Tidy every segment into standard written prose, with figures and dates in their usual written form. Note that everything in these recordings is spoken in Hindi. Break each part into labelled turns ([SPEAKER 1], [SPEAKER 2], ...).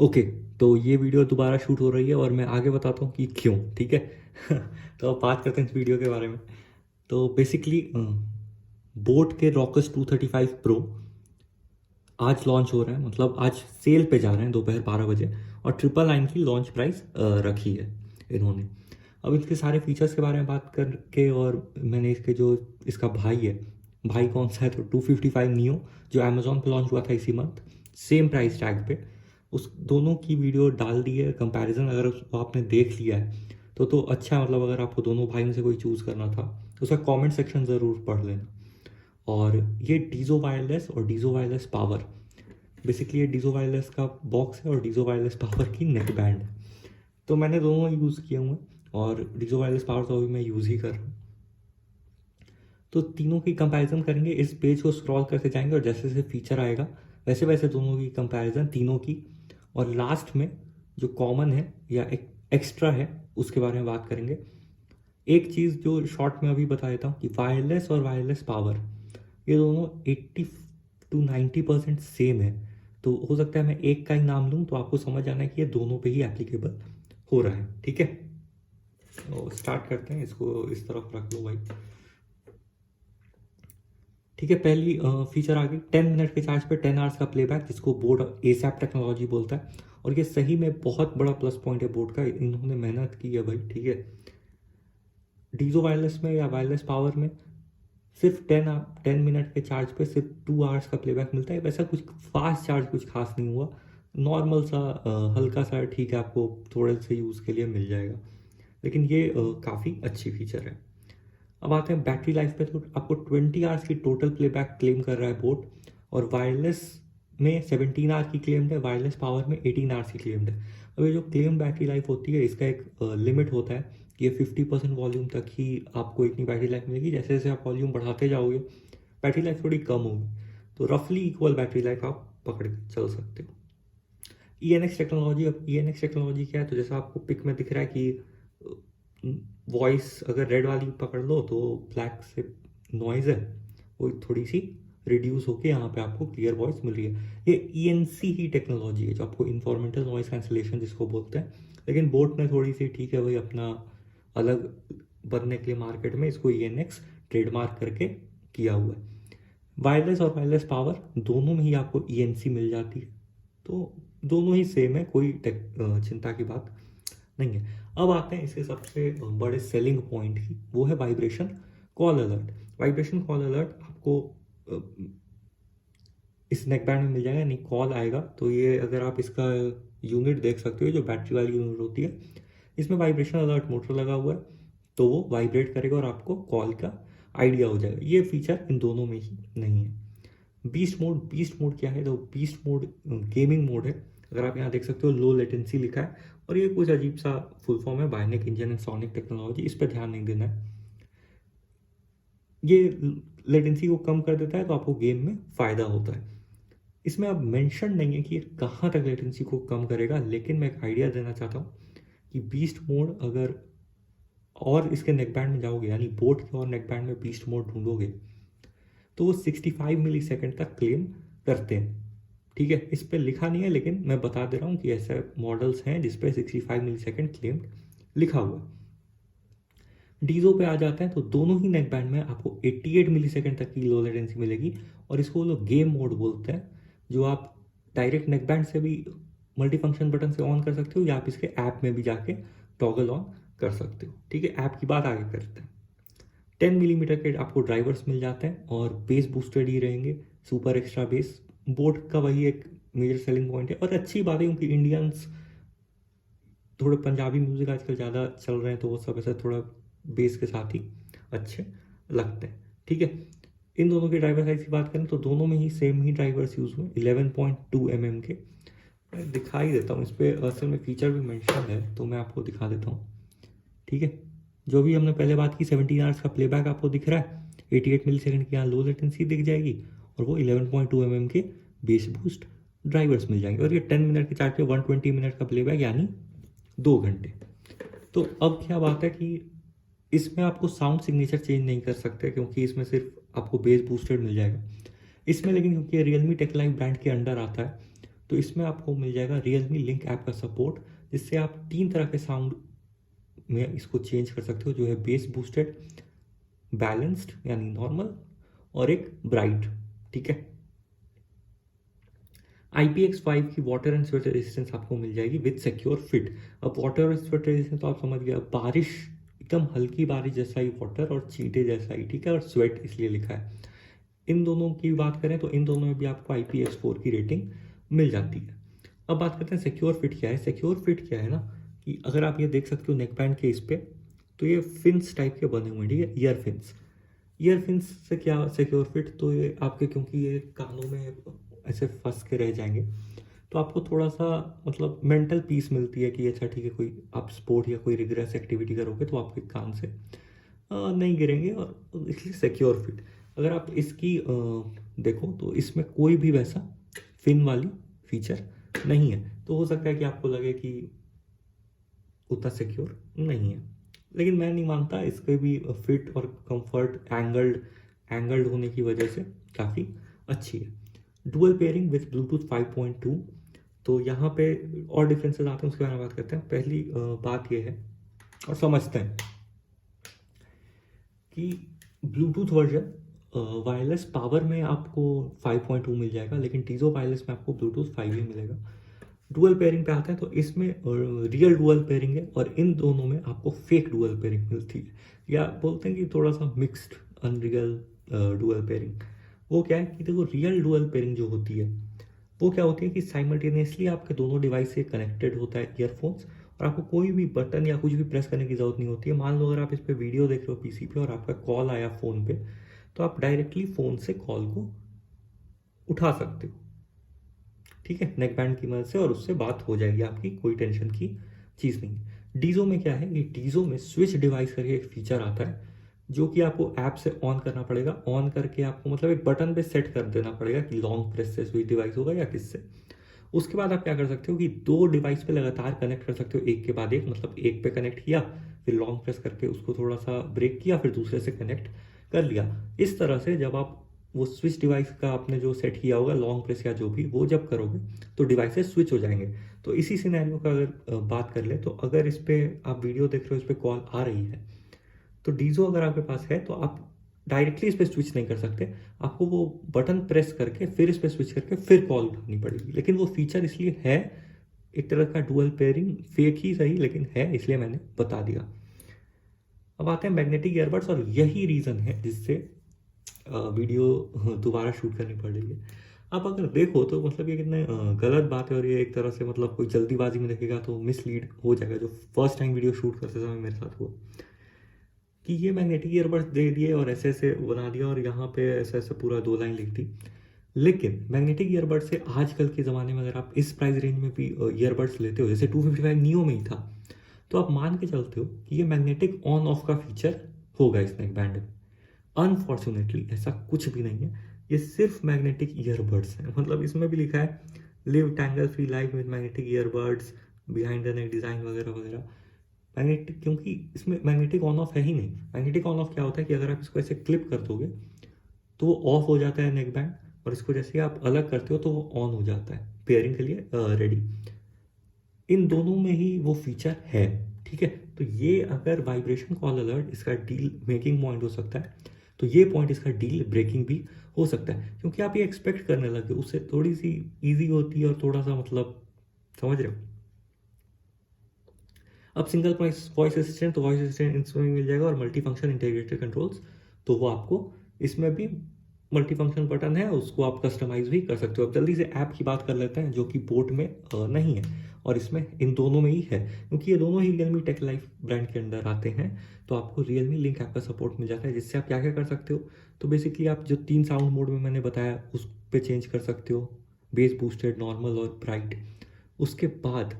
[SPEAKER 1] ओके, तो ये वीडियो दोबारा शूट हो रही है और मैं आगे बताता हूँ कि क्यों, ठीक है। तो अब बात करते हैं इस वीडियो के बारे में। तो बेसिकली बोट के रॉकस 235 प्रो आज लॉन्च हो रहे हैं, मतलब आज सेल पे जा रहे हैं दोपहर 12 बजे, और 999 की लॉन्च प्राइस रखी है इन्होंने। अब इसके सारे फीचर्स के बारे में बात करके, और मैंने इसके जो इसका भाई है, भाई कौन सा है, तो 255 नियो जो अमेजोन पे लॉन्च हुआ था इसी मंथ, सेम प्राइस टैग पे, उस दोनों की वीडियो डाल दी है कंपैरिजन। अगर उसको आपने देख लिया है तो अच्छा है, मतलब अगर आपको दोनों भाई में से कोई चूज़ करना था तो उसका कमेंट सेक्शन ज़रूर पढ़ लेना। और ये डीजो वायरलेस और डीजो वायरलेस पावर, बेसिकली ये डीजो वायरलेस का बॉक्स है और डीजो वायरलेस पावर की नेक बैंड है। तो मैंने दोनों यूज़ किए हुए हैं और डीजो वायरलेस पावर तो अभी मैं यूज़ ही कर रहा हूँ। तो तीनों की कंपैरिजन करेंगे, इस पेज को स्क्रॉल करते जाएंगे और जैसे जैसे फीचर आएगा वैसे वैसे दोनों की कंपैरिजन तीनों की, और लास्ट में जो कॉमन है या एक एक्स्ट्रा है उसके बारे में बात करेंगे। एक चीज़ जो शॉर्ट में अभी बता देता हूँ कि वायरलेस और वायरलेस पावर ये दोनों 80 to 90% सेम है। तो हो सकता है मैं एक का ही नाम लूँ तो आपको समझ आना है कि ये दोनों पे ही एप्लीकेबल हो रहा है, ठीक है। तो स्टार्ट करते हैं, इसको इस तरफ रख लो भाई। ठीक है, पहली फीचर आ गई 10 मिनट के चार्ज पे 10 आवर्स का प्लेबैक, जिसको बोट एसैप टेक्नोलॉजी बोलता है। और ये सही में बहुत बड़ा प्लस पॉइंट है बोट का, इन्होंने मेहनत की है भाई, ठीक है। डीजो वायरलेस में या वायरलेस पावर में सिर्फ 10 मिनट के चार्ज पे सिर्फ 2 आवर्स का प्लेबैक मिलता है। वैसा कुछ फास्ट चार्ज कुछ खास नहीं हुआ, नॉर्मल सा हल्का सा, ठीक है, आपको थोड़े से यूज़ के लिए मिल जाएगा। लेकिन ये काफ़ी अच्छी फीचर है। अब आते हैं बैटरी लाइफ पे, तो आपको 20 आवर्स की टोटल प्लेबैक क्लेम कर रहा है बोट, और वायरलेस में 17 आवर की क्लेम्ड है, वायरलेस पावर में 18 आवर्स की क्लेम्ड है। अब ये जो क्लेम बैटरी लाइफ होती है इसका एक लिमिट होता है कि ये 50% वॉल्यूम तक ही आपको इतनी बैटरी लाइफ मिलेगी। जैसे जैसे आप वॉल्यूम बढ़ाते जाओगे बैटरी लाइफ थोड़ी कम होगी, तो रफली इक्वल बैटरी लाइफ आप पकड़ के चल सकते हो। ई एन एक्स टेक्नोलॉजी, अब ई एन एक्स टेक्नोलॉजी क्या है, तो जैसा आपको पिक में दिख रहा है कि वॉइस अगर रेड वाली पकड़ लो तो ब्लैक से नॉइज़ है वो थोड़ी सी रिड्यूस होके यहाँ पे आपको क्लियर वॉइस मिल रही है। ये ई एन सी ही टेक्नोलॉजी है जो आपको इन्वायरमेंटल नॉइज़ कैंसिलेशन जिसको बोलते हैं। लेकिन बोट ने थोड़ी सी, ठीक है भाई, अपना अलग बनने के लिए मार्केट में इसको ई एन एक्स ट्रेडमार्क करके किया हुआ है। वायरलेस और वायरलेस पावर दोनों में ही आपको ई एन सी मिल जाती है, तो दोनों ही सेम है, कोई चिंता की बात नहीं है। अब आते हैं इसके सबसे बड़े सेलिंग पॉइंट की, वो है vibration call alert. Vibration call alert आपको अ, इस नेक बैंड में मिल जाएगा, नहीं कॉल आएगा तो ये, अगर आप इसका यूनिट देख सकते हो जो बैटरी वाली यूनिट होती है, इसमें वाइब्रेशन अलर्ट मोटर लगा हुआ है, तो वो वाइब्रेट करेगा और आपको कॉल का आइडिया हो जाएगा। ये फीचर इन दोनों में ही नहीं है। बीस्ट मोड क्या है, तो बीस्ट मोड गेमिंग मोड है। अगर आप यहाँ देख सकते हो लो लेटेंसी लिखा है, और ये कुछ अजीब सा फुल फॉर्म है, Bionic engine and sonic technology, इस पर ध्यान नहीं देना है। ये लेटेंसी को कम कर देता है तो आपको गेम में फ़ायदा होता है। इसमें अब मेंशन नहीं है कि ये कहाँ तक लेटेंसी को कम करेगा, लेकिन मैं एक आइडिया देना चाहता हूँ कि बीस्ट मोड अगर और इसके नेक बैंड में जाओगे, यानी बोट के और नेक बैंड में बीस्ट मोड ढूंढोगे, तो वो 65 मिली सेकेंड तक क्लेम करते हैं। ठीक है, इस पर लिखा नहीं है लेकिन मैं बता दे रहा हूँ कि ऐसे मॉडल्स हैं जिसपे 65 मिली सेकेंड क्लेम लिखा हुआ है। डीजो पे आ जाते हैं तो दोनों ही नेक बैंड में आपको 88 मिली सेकेंड तक की लो लेटेंसी मिलेगी, और इसको वो लोग गेम मोड बोलते हैं, जो आप डायरेक्ट नेक बैंड से भी मल्टी फंक्शन बटन से ऑन कर सकते हो, या आप इसके ऐप में भी जाके टॉगल ऑन कर सकते हो। ठीक है, ऐप की बात आगे करते हैं। 10 मिलीमीटर के आपको ड्राइवर्स मिल जाते हैं और बेस बूस्टेड ही रहेंगे, सुपर एक्स्ट्रा बेस। बोट का वही एक मेजर सेलिंग पॉइंट है, और अच्छी बात है क्योंकि इंडियंस थोड़े पंजाबी म्यूज़िक आजकल ज़्यादा चल रहे हैं, तो वो सब ऐसा थोड़ा बेस के साथ ही अच्छे लगते हैं। ठीक है, इन दोनों के ड्राइवर साइज की बात करें तो दोनों में ही सेम ही ड्राइवर्स यूज़ हुए 11.2 mm के। मैं दिखाई देता हूँ, इस पर असल में फीचर भी मेंशन है तो मैं आपको दिखा देता हूँ। ठीक है, जो भी हमने पहले बात की 17 आवर्स का प्लेबैक आपको दिख रहा है, 88 मिली सेकेंड की यहाँ लो लेटेंसी दिख जाएगी, और वो 11.2 mm के बेस बूस्ट ड्राइवर्स मिल जाएंगे, और ये 10 मिनट के चार्ज पे 120 मिनट का प्लेबैक, यानी 2 घंटे। तो अब क्या बात है कि इसमें आपको साउंड सिग्नेचर चेंज नहीं कर सकते, क्योंकि इसमें सिर्फ आपको बेस बूस्टेड मिल जाएगा। इसमें लेकिन क्योंकि रियलमी टेक लाइव ब्रांड के अंडर आता है, तो इसमें आपको मिल जाएगा Realme लिंक ऐप का सपोर्ट, जिससे आप 3 तरह के साउंड में इसको चेंज कर सकते हो, जो है बेस बूस्टेड, बैलेंस्ड यानी नॉर्मल, और एक ब्राइट। ठीक है। IPX5 की वाटर एंड स्वेट रेजिस्टेंस आपको मिल जाएगी विद सिक्योर फिट। अब वाटर और स्वेट रेजिस्टेंस तो आप समझ गए, बारिश, एकदम हल्की बारिश जैसा ही वाटर और चींटे जैसा ही, ठीक है, और स्वेट इसलिए लिखा है। इन दोनों की बात करें तो इन दोनों में भी आपको IPX4 की रेटिंग मिल जाती है। अब बात करते हैं सिक्योर फिट क्या है। सिक्योर फिट क्या है ना, कि अगर आप ये देख सकते हो नेक बैंड के इस पे, तो ये फिन्स टाइप के बने हुए हैं, ठीक है, ईयरफिन्स से क्या सिक्योर फिट, तो ये आपके, क्योंकि ये कानों में ऐसे फंस के रह जाएंगे, तो आपको थोड़ा सा मतलब मेंटल पीस मिलती है कि अच्छा ठीक है, कोई आप स्पोर्ट या कोई रिग्रेस एक्टिविटी करोगे तो आपके कान से नहीं गिरेंगे, और इसलिए सिक्योर फिट। अगर आप इसकी देखो तो इसमें कोई भी वैसा फिन वाली फीचर नहीं है, तो हो सकता है कि आपको लगे कि उतना सिक्योर नहीं है, लेकिन मैं नहीं मानता। इसके भी फिट और कंफर्ट एंगल्ड होने की वजह से काफ़ी अच्छी है। Dual pairing with Bluetooth 5.2। तो यहाँ पे और डिफरेंसेस आते हैं, उसके बारे में बात करते हैं। पहली बात ये है और समझते हैं कि ब्लूटूथ वर्जन वायरलेस पावर में आपको 5.2 मिल जाएगा, लेकिन टीजो वायरलेस में आपको ब्लूटूथ 5 ही मिलेगा। डुअल पेयरिंग पे आता है तो इसमें रियल डुअल पेयरिंग है, और इन दोनों में आपको फेक डुअल पेयरिंग मिलती है, या बोलते हैं कि थोड़ा सा मिक्स्ड अनरियल डुअल पेयरिंग। वो क्या है कि देखो, रियल डुअल पेयरिंग जो होती है वो क्या होती है कि साइमल्टेनियसली आपके दोनों डिवाइस से कनेक्टेड होता है ईयरफोन्स, और आपको कोई भी बटन या कुछ भी प्रेस करने की ज़रूरत नहीं होती है। मान लो अगर आप इस पर वीडियो देख रहे हो पीसी पे और आपका कॉल आया फ़ोन पे, तो आप डायरेक्टली फ़ोन से कॉल को उठा सकते हो, ठीक है, नेक बैंड की मदद से, और उससे बात हो जाएगी आपकी, कोई टेंशन की चीज़ नहीं है। डीजो में क्या है कि डीजो में स्विच डिवाइस करके एक फीचर आता है, जो कि आपको ऐप से ऑन करना पड़ेगा। ऑन करके आपको मतलब एक बटन पे सेट कर देना पड़ेगा कि लॉन्ग प्रेस से स्विच डिवाइस होगा या किससे। उसके बाद आप क्या कर सकते हो कि 2 डिवाइस पे लगातार कनेक्ट कर सकते हो, एक के बाद एक, मतलब एक पे कनेक्ट किया, फिर लॉन्ग प्रेस करके उसको थोड़ा सा ब्रेक किया, फिर दूसरे से कनेक्ट कर लिया। इस तरह से जब आप वो स्विच डिवाइस का आपने जो सेट किया होगा, लॉन्ग प्रेस या जो भी, वो जब करोगे तो डिवाइसेस स्विच हो जाएंगे। तो इसी सिनेरियो का अगर बात कर ले, तो अगर इस पर आप वीडियो देख रहे हो, इस पर कॉल आ रही है, तो डीजो अगर आपके पास है तो आप डायरेक्टली इस पर स्विच नहीं कर सकते, आपको वो बटन प्रेस करके फिर इस पर स्विच करके फिर कॉल उठानी पड़ेगी। लेकिन वो फीचर इसलिए है, एक तरह का डुअल पेयरिंग, फेक ही सही लेकिन है, इसलिए मैंने बता दिया। अब आते हैं मैग्नेटिक ईयरबड्स, और यही रीज़न है जिससे वीडियो दोबारा शूट करनी पड़ रही है। आप अगर देखो तो मतलब ये कितने गलत बात है, और ये एक तरह से मतलब कोई जल्दीबाजी में देखेगा तो मिसलीड हो जाएगा, जो फर्स्ट टाइम वीडियो शूट करते समय मेरे साथ हुआ, कि ये मैग्नेटिक ईयरबड्स दे दिए और ऐसे ऐसे बना दिया, और यहाँ पे ऐसे ऐसे पूरा 2 लाइन लिख दी। लेकिन मैग्नेटिक ईयरबड्स से आजकल के ज़माने में अगर आप इस प्राइस रेंज में भी ईयरबड्स लेते हो, जैसे 255 नियो में ही था, तो आप मान के चलते हो कि ये मैग्नेटिक ऑन ऑफ का फीचर होगा इस नेक बैंड में। अनफॉर्चुनेटली ऐसा कुछ भी नहीं है, ये सिर्फ मैग्नेटिक ईयरबड्स है। मतलब इसमें भी लिखा है live tangle free life with magnetic earbuds, behind the neck design वगैरह वगैरह। मैग्नेटिक, क्योंकि इसमें मैग्नेटिक ऑन ऑफ है ही नहीं। मैग्नेटिक ऑन ऑफ क्या होता है कि अगर आप इसको ऐसे क्लिप कर दोगे तो वो ऑफ हो जाता है नेक बैंड, और इसको जैसे आप अलग करते हो तो वो ऑन हो जाता है, पेयरिंग के लिए रेडी। इन दोनों में ही वो फीचर है, ठीक है। तो ये अगर वाइब्रेशन कॉल अलर्ट इसका डील मेकिंग पॉइंट हो सकता है, तो ये पॉइंट इसका डील ब्रेकिंग भी हो सकता है, क्योंकि आप ये एक्सपेक्ट करने लगे, उससे थोड़ी सी ईजी होती है और थोड़ा सा मतलब, समझ रहे हो। अब सिंगल वॉइस असिस्टेंट, तो वॉइस असिस्टेंट इसमें मिल जाएगा, और मल्टी फंक्शन इंटीग्रेटेड कंट्रोल्स, तो वो आपको इसमें भी मल्टी फंक्शन बटन है, उसको आप कस्टमाइज भी कर सकते हो। अब जल्दी से ऐप की बात कर लेते हैं, जो कि बोट में नहीं है, और इसमें इन दोनों में ही है, क्योंकि ये दोनों ही रियलमी टेक लाइफ ब्रांड के अंदर आते हैं। तो आपको रियलमी लिंक ऐप का सपोर्ट मिल जाता है, जिससे आप क्या क्या कर सकते हो। तो बेसिकली आप जो 3 साउंड मोड में मैंने बताया उस पर चेंज कर सकते हो, बेस बूस्टेड, नॉर्मल और ब्राइट। उसके बाद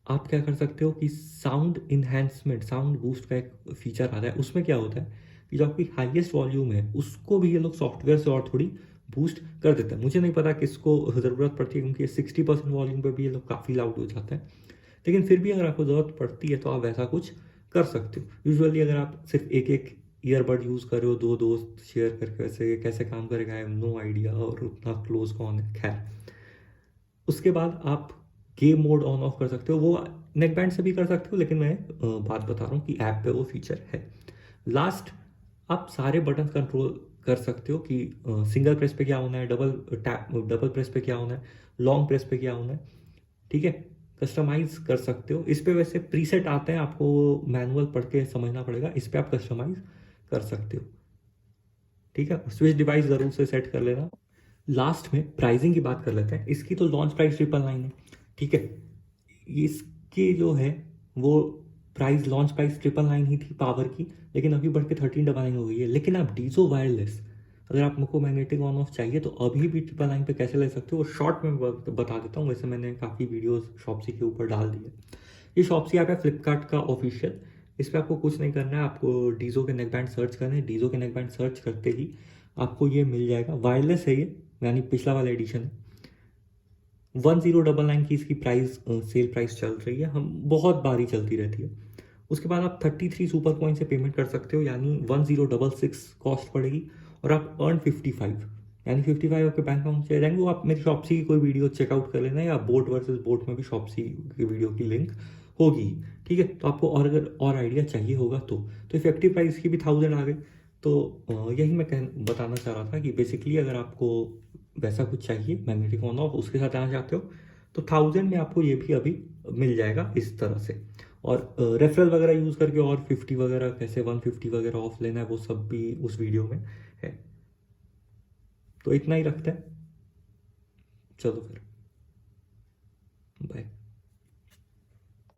[SPEAKER 1] आप क्या कर सकते हो कि साउंड इन्हेंसमेंट, साउंड बूस्ट का एक फीचर आता है। उसमें क्या होता है कि जो आपकी हाईएस्ट वॉल्यूम है उसको भी ये लोग सॉफ्टवेयर से और थोड़ी बूस्ट कर देते हैं। मुझे नहीं पता किसको ज़रूरत पड़ती है, क्योंकि 60% वॉल्यूम पे भी ये लोग काफ़ी लाउड हो जाते हैं, लेकिन फिर भी अगर आपको ज़रूरत पड़ती है तो आप वैसा कुछ कर सकते हो। यूजुअली अगर आप सिर्फ एक एक ईयरबड यूज़ कर रहे हो, 2 दोस्त शेयर करके, वैसे कैसे काम करेगा आई हैव नो आइडिया, और उतना क्लोज कौन है, खैर। उसके बाद आप गेम मोड ऑन ऑफ कर सकते हो, वो नेक बैंड से भी कर सकते हो, लेकिन मैं बात बता रहा हूँ कि ऐप पे वो फीचर है। लास्ट, आप सारे बटन कंट्रोल कर सकते हो कि सिंगल प्रेस पे क्या होना है, डबल प्रेस पे क्या होना है, लॉन्ग प्रेस पे क्या होना है, ठीक है। कस्टमाइज कर सकते हो इस पे। वैसे प्रीसेट आते हैं, आपको मैनुअल पढ़ के समझना पड़ेगा, इस पे आप कस्टमाइज कर सकते हो, ठीक है। स्विच डिवाइस ज़रूर से सेट कर लेना। लास्ट में प्राइसिंग की बात कर लेते हैं। इसकी तो लॉन्च प्राइस 999 है, ठीक है। इसकी जो है वो प्राइस, लॉन्च प्राइस 999 ही थी पावर की, लेकिन अभी बढ़ के 1399 हो गई है। लेकिन आप डीजो वायरलेस, अगर आपको मैग्नेटिक ऑन ऑफ चाहिए तो अभी भी 999 पे कैसे ले सकते हो, वो शॉर्ट में बता देता हूँ। वैसे मैंने काफ़ी वीडियोस शॉप्सी के ऊपर डाल दिए। ये शॉप्सी ऐप है फ्लिपकार्ट का ऑफिशियल। इस पर आपको कुछ नहीं करना है, आपको डीजो के नेक बैंड सर्च करना है। डीजो के नेक बैंड सर्च करते ही आपको ये मिल जाएगा। वायरलेस है ये, यानी पिछला वाला एडिशन है। 1099 की इसकी प्राइस, सेल प्राइस चल रही है, हम बहुत बारी चलती रहती है। उसके बाद आप 33 सुपर कॉइन से पेमेंट कर सकते हो, यानी 1066 कॉस्ट पड़ेगी, और आप अर्न 55, यानी 55 आपके बैंक अकाउंट चले जाएंगे। वो आप मेरी शॉप्सी की कोई वीडियो चेकआउट कर लेना, या बोट वर्सेस बोट में भी शॉप्सी की वीडियो की लिंक होगी, ठीक है। तो आपको और अगर और आइडिया चाहिए होगा तो इफेक्टिव प्राइस की भी 1000 आ गई। तो यही मैं बताना चाह रहा था कि बेसिकली अगर आपको वैसा कुछ चाहिए मैग्नेटिक ऑन ऑफ, उसके साथ आना चाहते हो, तो 1000 में आपको ये भी अभी मिल जाएगा इस तरह से। और रेफरल वगैरह यूज़ करके और 50 वगैरह, कैसे 150 वगैरह ऑफ लेना है, वो सब भी उस वीडियो में है। तो इतना ही रखते हैं, चलो फिर बाय।